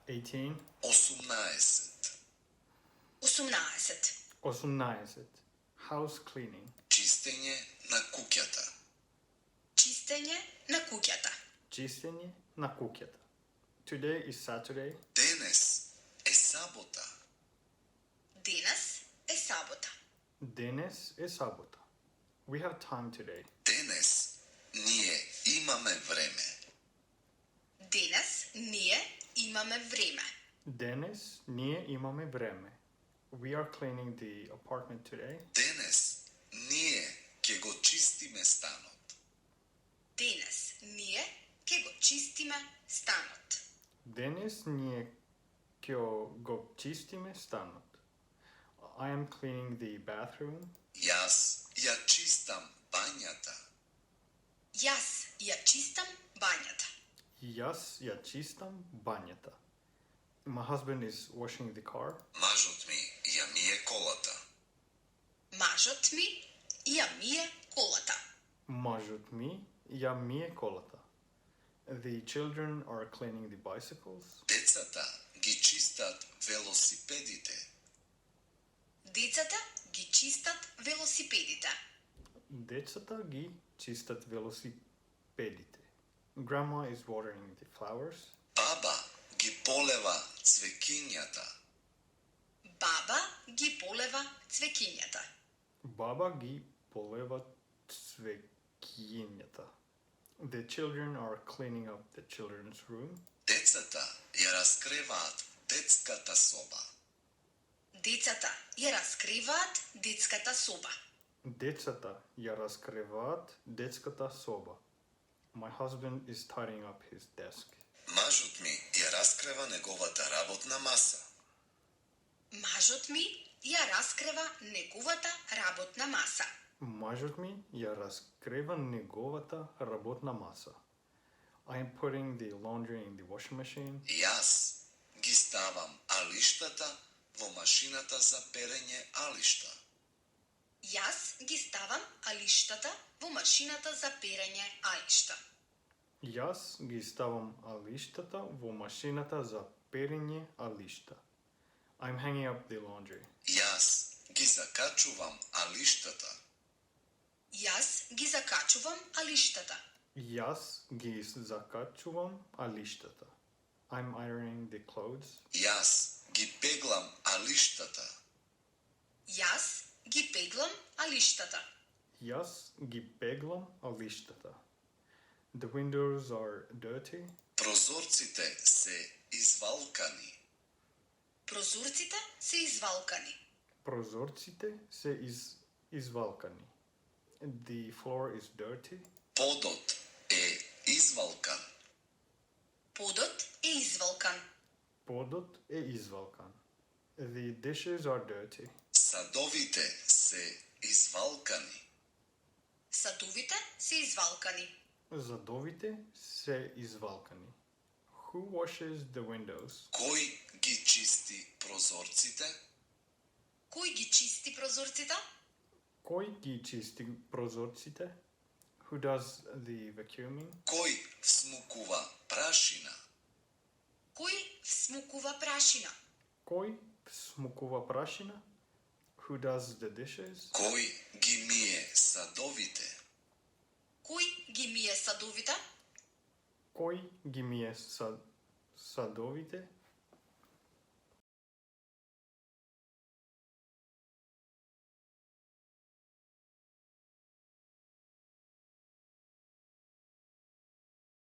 18. 18. 18. 18. House cleaning. Чистење на куќата. Чистење на куќата. Чистење на куќата. Today is Saturday. Денес е сабота. Денес е сабота. Денес е сабота. We have time today. Денес ние имаме време. Денес ние имаме време. Денес ние имаме време. We are cleaning the apartment today. Денес ние ќе го чистиме станот. Денес ние ќе го чистиме станот. Денес ние ќе го чистиме станот. I am cleaning the bathroom. Јас ја чистам бањата. Јас ја чистам бањата. Јас ја чистам бањата. My husband is washing the car. Мажот ми ја мие колата. Мажот ми ја мие колата. Мажот ми ја мие колата. The children are cleaning the bicycles. Децата ги чистат велосипедите. Децата ги чистат велосипедите. Децата ги чистат велосипедите. Grandma is watering the flowers. Баба ги полева цвеќињата. Баба ги полева цвеќињата. Баба ги полева цвеќињата. The children are cleaning up the children's room. Децата ја раскреваат детската соба. Децата ја раскриваат детската соба. Децата ја раскриваат детската соба. My husband is tidying up his desk. Мажот ми ја раскрива неговата работна маса. Мажот ми ја раскрива неговата работна маса. Мажот ми ја раскрива неговата работна маса. I am putting the laundry in the washing machine. Јас ги ставам алиштата во машината за перење алишта. Јас ги ставам алиштата во машината за перење алишта. Јас ги ставам алиштата во машината за перење алишта. I'm hanging up the laundry. Јас ги закачувам алиштата. Јас ги закачувам алиштата. Јас ги закачувам алиштата. I'm ironing the clothes. Јас ги пеглам алиштата. Јас ги пеглам алиштата. Јас ги пеглам алиштата. The windows are dirty. Прозорците се извалкани. Прозорците се извалкани. Прозорците се извалкани. The floor is dirty. Подот е извалкан. Подот е извалкан. Подот е извалкан. The dishes are dirty. Садовите се извалкани. Садовите се извалкани. Задовите се извалкани. Who washes the windows? Кој ги чисти прозорците? Кој ги чисти прозорците? Кој ги чисти прозорците? Who does the vacuuming? Кој всмукува прашина? Кој всмукува прашина? Кој смукува прашина? Who does the dishes? Кој ги мие садовите? Кој ги мие садовите? Кој ги мие садовите?